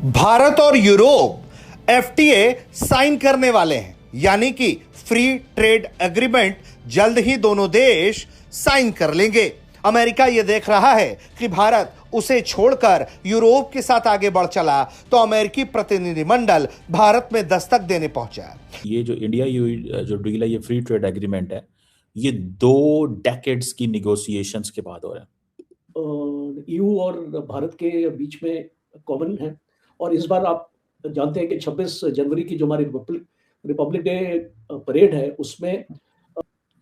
भारत और Europe FTA sign करने वाले हैं, यानी कि फ्री ट्रेड एग्रीमेंट जल्द ही दोनों देश साइन कर लेंगे। अमेरिका यह देख रहा है कि भारत उसे छोड़कर यूरोप के साथ आगे बढ़ चला तो अमेरिकी प्रतिनिधिमंडल भारत में दस्तक देने पहुंचा। ये जो इंडिया जो डील है, ये फ्री ट्रेड एग्रीमेंट है, ये 2 डेकेड्स की निगोशिएशंस के बाद हो रहा है। ईयू और भारत के बीच में कॉमन है और इस बार आप जानते हैं कि 26 जनवरी की जो हमारी रिपब्लिक डे परेड है उसमें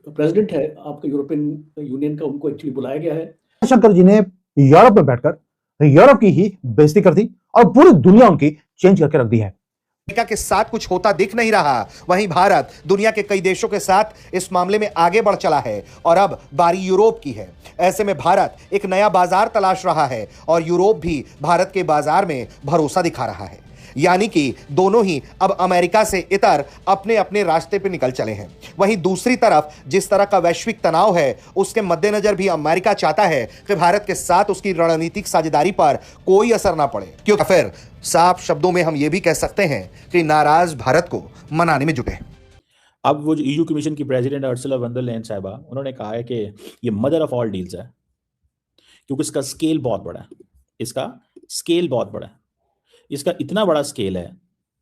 प्रेसिडेंट है आपका यूरोपियन यूनियन का, उनको एक्चुअली बुलाया गया है। शंकर जी ने यूरोप में बैठकर यूरोप की ही बेइज्जती कर दी और पूरी दुनिया उनकी चेंज करके रख दी है। अमेरिका के साथ कुछ होता दिख नहीं रहा, वहीं भारत दुनिया के कई देशों के साथ इस मामले में आगे बढ़ चला है और अब बारी यूरोप की है। ऐसे में भारत एक नया बाजार तलाश रहा है और यूरोप भी भारत के बाजार में भरोसा दिखा रहा है, यानी कि दोनों ही अब अमेरिका से इतर अपने अपने रास्ते पे निकल चले हैं। वहीं दूसरी तरफ जिस तरह का वैश्विक तनाव है उसके मद्देनजर भी अमेरिका चाहता है कि भारत के साथ उसकी रणनीतिक साझेदारी पर कोई असर ना पड़े, क्योंकि फिर साफ शब्दों में हम ये भी कह सकते हैं कि नाराज भारत को मनाने में जुटे। अब वो जो ईयू कमीशन की प्रेसिडेंट अर्सुला वॉन डर लेयन साहिबा, उन्होंने कहा है कि ये मदर ऑफ ऑल डील्स है, क्योंकि इसका स्केल बहुत बड़ा है। इसका स्केल बहुत बड़ा है। इसका इतना बड़ा स्केल है,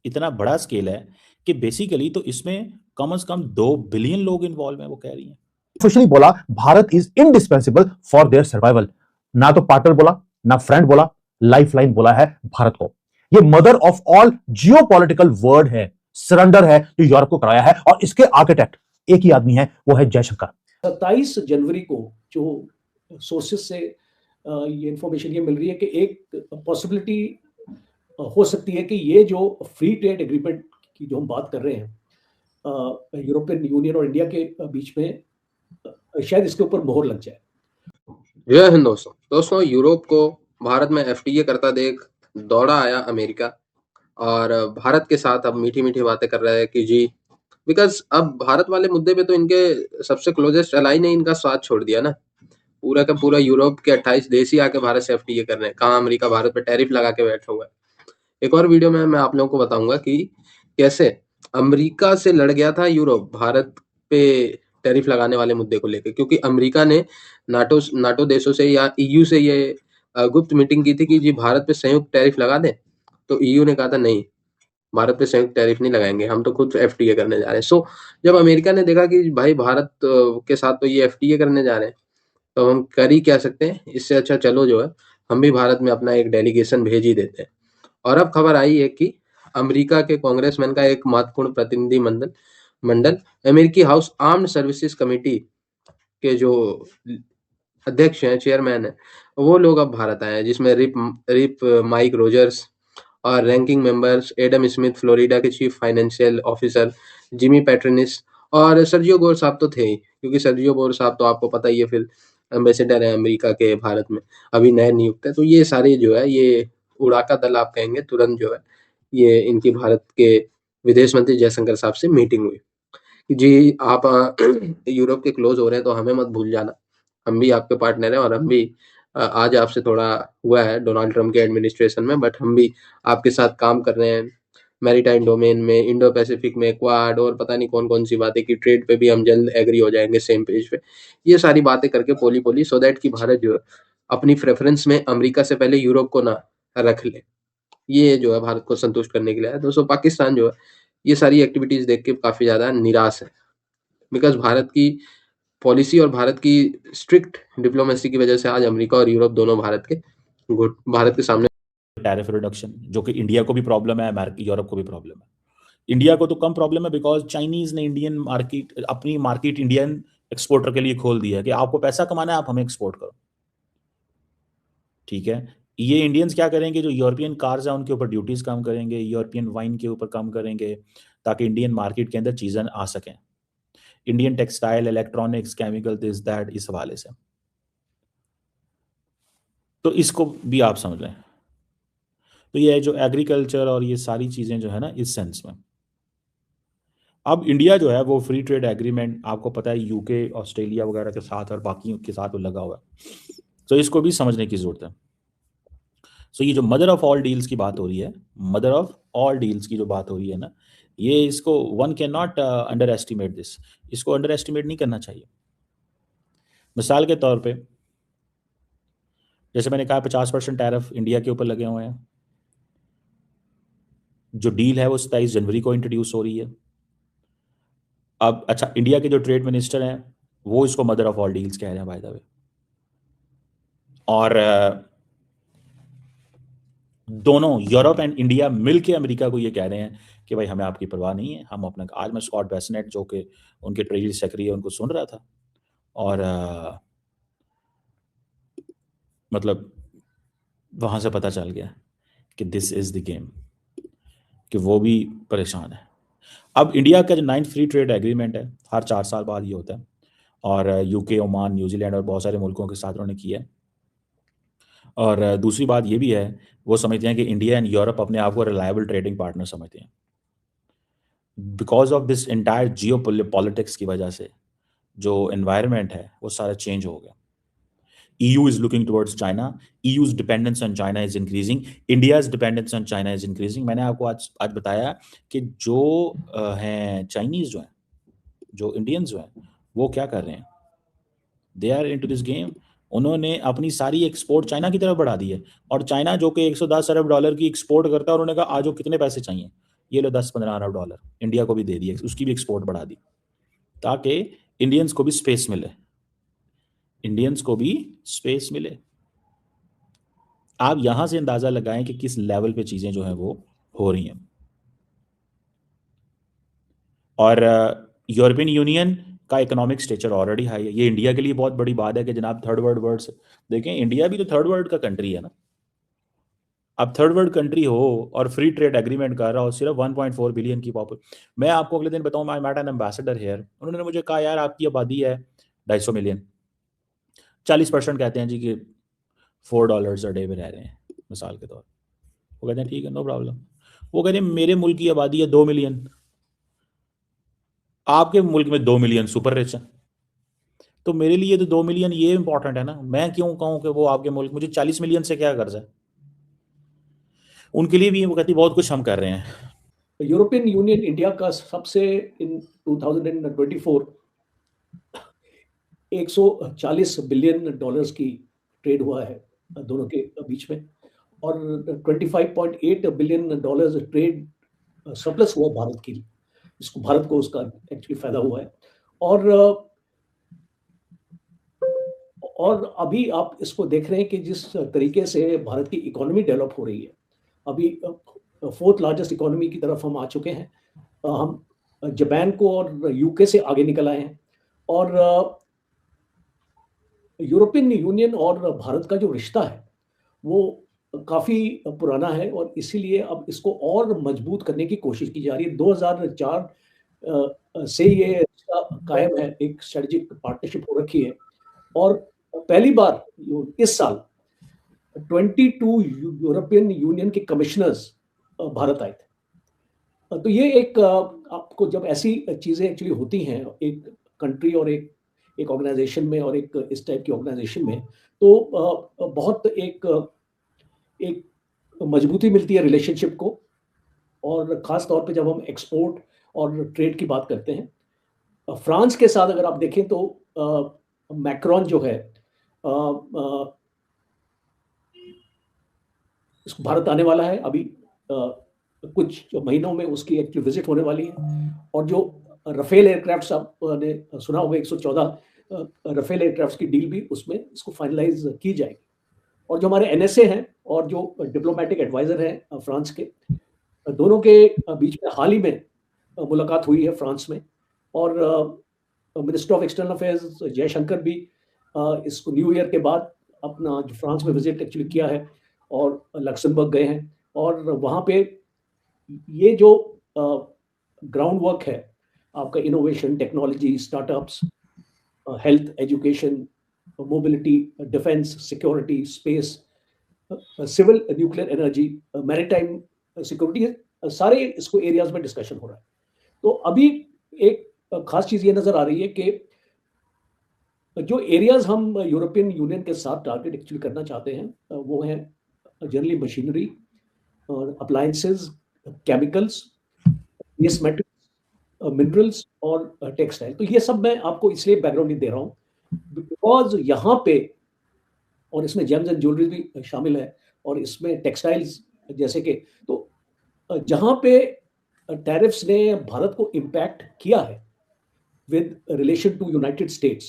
इतना बड़ा स्केल है कि बेसिकली तो इसमें कम से कम 2 बिलियन लोग इन्वॉल्व हैं, वो कह रही हैं। ऑफिशियली बोला Bharat is indispensable for their survival. ना तो पार्टनर बोला, ना फ्रेंड बोला, लाइफलाइन बोला है भारत को। ये mother of all geopolitical word है, सरेंडर है जो यूरोप को कराया है और इसके आर्किटेक्ट एक ही आदमी है, वो है जयशंकर। 27 जनवरी को जो सोर्सेस से ये इंफॉर्मेशन ये मिल रही है कि एक पॉसिबिलिटी हो सकती है कि ये जो फ्री ट्रेड एग्रीमेंट की जो हम बात कर रहे हैं यूरोपियन यूनियन और इंडिया के बीच में, शायद इसके ऊपर मोहर लग जाए। जय हिंद दोस्तों, यूरोप को भारत में एफटीए करता देख दौड़ा आया अमेरिका और भारत के साथ अब मीठी मीठी बातें कर रहे हैं कि जी, बिकॉज अब भारत वाले मुद्दे पे तो इनके सबसे क्लोजेस्ट अलाई ने इनका साथ छोड़ दिया ना। पूरा का पूरा यूरोप के 28 देश ही आके भारत से एफटीए कर रहे हैं। कहाँ अमेरिका भारत पे टैरिफ लगा के बैठा हुआ है। एक और वीडियो में मैं आप लोगों को बताऊंगा कि कैसे अमेरिका से लड़ गया था यूरोप भारत पे टैरिफ लगाने वाले मुद्दे को लेकर, क्योंकि अमेरिका ने नाटो देशों से या ईयू से ये गुप्त मीटिंग की थी कि जी भारत पे संयुक्त टैरिफ लगा दें, तो ईयू ने कहा था नहीं, भारत पे संयुक्त टैरिफ नहीं लगाएंगे, हम तो खुद एफटीए करने जा रहे हैं। सो जब अमेरिका ने देखा कि भाई भारत के साथ तो ये एफटीए करने जा रहे हैं, तो हम कर ही क्या सकते हैं, इससे अच्छा चलो जो है हम भी भारत में अपना एक डेलीगेशन भेज ही देते हैं। और अब खबर आई है कि अमेरिका के कांग्रेसमैन का एक महत्वपूर्ण प्रतिनिधि मंडल अमेरिकी हाउस आर्म्ड सर्विसेज कमेटी के जो अध्यक्ष हैं, चेयरमैन है, वो लोग अब भारत आए हैं, जिसमें रिप माइक रोजर्स और ranking members Adam Smith Florida के चीफ फाइनेंशियल ऑफिसर जिमी पैट्रनिस और सर्जियो गोर साहब तो थे ही, क्योंकि सर्जियो गोर साहब तो आपको पता ही है फिर एम्बेसडर है अमेरिका के भारत में, अभी नए नियुक्त है। तो ये सारे जो है ये उड़ाका दल आप कहेंगे, तुरंत जो है ये इनकी भारत के विदेश मंत्री जयशंकर साहब से मीटिंग हुई। जी आप यूरोप के क्लोज हो रहे हैं तो हमें मत भूल जाना, हम भी आपके पार्टनर हैं और हम भी आज आपसे थोड़ा हुआ है डोनाल्ड ट्रम्प के एडमिनिस्ट्रेशन में, बट हम भी आपके साथ काम कर रहे हैं मैरीटाइम डोमेन में, इंडो पैसिफिक में, क्वाड और पता नहीं कौन कौन सी बातें की, ट्रेड पे भी हम जल्द एग्री हो जाएंगे सेम पेज पे। ये सारी बातें करके पोली सो दैट कि भारत जो है अपनी प्रेफरेंस में अमेरिका से पहले यूरोप को ना रख ले। ये जो है भारत को संतुष्ट करने के लिए है। दोस्तों पाकिस्तान जो है ये सारी एक्टिविटीज देख के काफी ज्यादा निराश है, बिकॉज भारत की पॉलिसी और भारत की स्ट्रिक्ट डिप्लोमेसी की वजह से आज अमेरिका और यूरोप दोनों भारत के सामने टैरिफ रिडक्शन, जो कि इंडिया को भी प्रॉब्लम है, यूरोप को भी प्रॉब्लम है। इंडिया को तो कम प्रॉब्लम है बिकॉज चाइनीज ने इंडियन मार्केट, अपनी मार्केट इंडियन एक्सपोर्टर के लिए खोल दिया कि आपको पैसा कमाना है, आप हमें एक्सपोर्ट करो, ठीक है। ये इंडियंस क्या करेंगे, जो यूरोपियन कार्स हैं उनके ऊपर ड्यूटीज कम करेंगे, यूरोपियन वाइन के ऊपर कम करेंगे, ताकि इंडियन मार्केट के अंदर चीजें आ सकें। Indian textile, electronics, chemical, this that, इस हवाले से। तो इसको भी आप समझ लें। तो ये जो एग्रीकल्चर और ये सारी चीजें जो है ना, इस सेंस में अब इंडिया जो है वो फ्री ट्रेड एग्रीमेंट, आपको पता है यूके, ऑस्ट्रेलिया वगैरह के साथ और बाकी के साथ वो लगा हुआ है, तो इसको भी समझने की जरूरत है। सो ये जो मदर ऑफ ऑल डील्स की बात हो रही है, मदर ऑफ ऑल डील्स की जो बात हो रही है ना, ये इसको one can not under estimate this, इसको अंडर एस्टिमेट नहीं करना चाहिए। मिसाल के तौर पे जैसे मैंने कहा 50% टैरिफ इंडिया के ऊपर लगे हुए हैं, जो डील है वो 27 जनवरी को इंट्रोड्यूस हो रही है। अब अच्छा, इंडिया के जो ट्रेड मिनिस्टर हैं वो इसको मदर ऑफ ऑल डील्स कह रहे हैं बाय द वे, और दोनों यूरोप एंड इंडिया मिलके अमेरिका को ये कह रहे हैं कि भाई हमें आपकी परवाह नहीं है, हम अपना, आज मैं स्कॉट बेसनेट जो कि उनके ट्रेजरी सेक्रेटरी है उनको सुन रहा था, और मतलब वहाँ से पता चल गया कि दिस इज़ द गेम, कि वो भी परेशान है। अब इंडिया का जो 9th फ्री ट्रेड एग्रीमेंट है, हर 4 साल बाद ये होता है, और यूके, ओमान, न्यूजीलैंड और बहुत सारे मुल्कों के साथ उन्होंने किया है। और दूसरी बात ये भी है, वो समझते हैं कि इंडिया एंड यूरोप अपने आप को रिलायबल ट्रेडिंग पार्टनर समझते हैं। Because of this entire Jio politics की वजह से जो एनवायरनमेंट है वो सारा चेंज हो गया। EU is looking towards China. EU's dependence on China is increasing. India's dependence on China is increasing. मैंने आपको आज बताया कि जो हैं चाइनीज जो हैं, जो इंडियंस जो हैं, वो क्या कर रहे हैं, they are into this game. उन्होंने अपनी सारी एक्सपोर्ट चाइना की तरफ बढ़ा दी है, और चाइना जो कि 110 अरब डॉलर की एक्सपोर्ट करता है, उन्होंने कहा आज कितने पैसे चाहिए, ये लो 10-15 अरब डॉलर, इंडिया को भी दे दिए, उसकी भी एक्सपोर्ट बढ़ा दी, ताकि इंडियंस को भी स्पेस मिले, इंडियंस को भी स्पेस मिले। आप यहां से अंदाजा लगाएं कि किस लेवल पे चीजें जो हैं वो हो रही हैं। और यूरोपियन यूनियन का इकोनॉमिक स्टेचर ऑलरेडी हाई है। ये इंडिया के लिए बहुत बड़ी बात है कि जनाब थर्ड वर्ल्ड वर्ड्स देखें, इंडिया भी तो थर्ड वर्ल्ड का कंट्री है ना। अब थर्ड वर्ल्ड कंट्री हो और फ्री ट्रेड एग्रीमेंट कर रहा हो, सिर्फ 1.4 बिलियन की पॉपुलेशन। मैं आपको अगले दिन बताऊं, I met an ambassador here, उन्होंने मुझे कहा यार आपकी आबादी है 250 मिलियन, 40% कहते हैं जी कि $4 अ डे में रह रहे हैं मिसाल के तौर। वो कहते हैं ठीक है, नो प्रॉब्लम। वो कहते हैं मेरे मुल्क की आबादी है 2 मिलियन, आपके मुल्क में 2 मिलियन सुपर रिच है, तो मेरे लिए तो 2 मिलियन ये इंपॉर्टेंट है ना। मैं क्यों कहूं कि वो आपके मुल्क, मुझे 40 मिलियन से क्या कर्ज है। उनके लिए भी वो कहती बहुत कुछ हम कर रहे हैं। यूरोपियन यूनियन इंडिया का सबसे इन 2024 $140 बिलियन की ट्रेड हुआ है दोनों के बीच में, और $25.8 बिलियन ट्रेड सरप्लस हुआ भारत की, इसको भारत को उसका एक्चुअली फायदा हुआ है। और अभी आप इसको देख रहे हैं कि जिस तरीके से भारत की इकोनॉमी डेवलप हो रही है, अभी 4th लार्जेस्ट इकोनॉमी की तरफ हम आ चुके हैं। हम जापान को और यूके से आगे निकल आए हैं, और यूरोपियन यूनियन और भारत का जो रिश्ता है वो काफ़ी पुराना है, और इसीलिए अब इसको और मजबूत करने की कोशिश की जा रही है। 2004 से ये रिश्ता कायम है, एक स्ट्रेटेजिक पार्टनरशिप हो रखी है, और पहली बार इस साल 22 यूरोपियन यूनियन के कमिश्नर्स भारत आए थे। तो ये एक आपको जब ऐसी चीज़ें एक्चुअली होती हैं एक कंट्री और एक ऑर्गेनाइजेशन में, और एक इस टाइप की ऑर्गेनाइजेशन में, तो बहुत एक मजबूती मिलती है रिलेशनशिप को। और ख़ास तौर पे जब हम एक्सपोर्ट और ट्रेड की बात करते हैं, फ्रांस के साथ अगर आप देखें तो मैक्रोन जो है भारत आने वाला है अभी, कुछ महीनों में उसकी एक्चुअली विजिट होने वाली है। और जो राफेल एयरक्राफ्ट आपने सुना होगा, 114 राफेल एयरक्राफ्ट की डील भी उसमें इसको फाइनलाइज की जाएगी। और जो हमारे NSA हैं और जो डिप्लोमेटिक एडवाइजर हैं फ्रांस के, दोनों के बीच में हाल ही में मुलाकात हुई है फ्रांस में, और minister of external affairs Jaishankar भी इसको न्यू ईयर के बाद अपना जो फ्रांस में विजिट एक्चुअली किया है, और लक्समबर्ग गए हैं, और वहाँ पे ये जो ग्राउंड वर्क है आपका, innovation, technology, startups, health, education, mobility, defence, security, space, civil nuclear energy, maritime security, सारे इसको एरियाज में डिस्कशन हो रहा है। तो अभी एक खास चीज़ ये नज़र आ रही है कि जो एरियाज हम यूरोपियन यूनियन के साथ टारगेट एक्चुअली करना चाहते हैं वो हैं जनरली मशीनरी और appliances, chemicals, waste metals, minerals और टेक्सटाइल। तो ये सब मैं आपको इसलिए बैकग्राउंड नहीं दे रहा हूँ बिकॉज यहाँ पे, और इसमें जेम्स एंड ज्वेलरी भी शामिल है और इसमें टेक्सटाइल्स जैसे कि, तो जहाँ पे टैरिफ्स ने भारत को इम्पैक्ट किया है with relation to United states,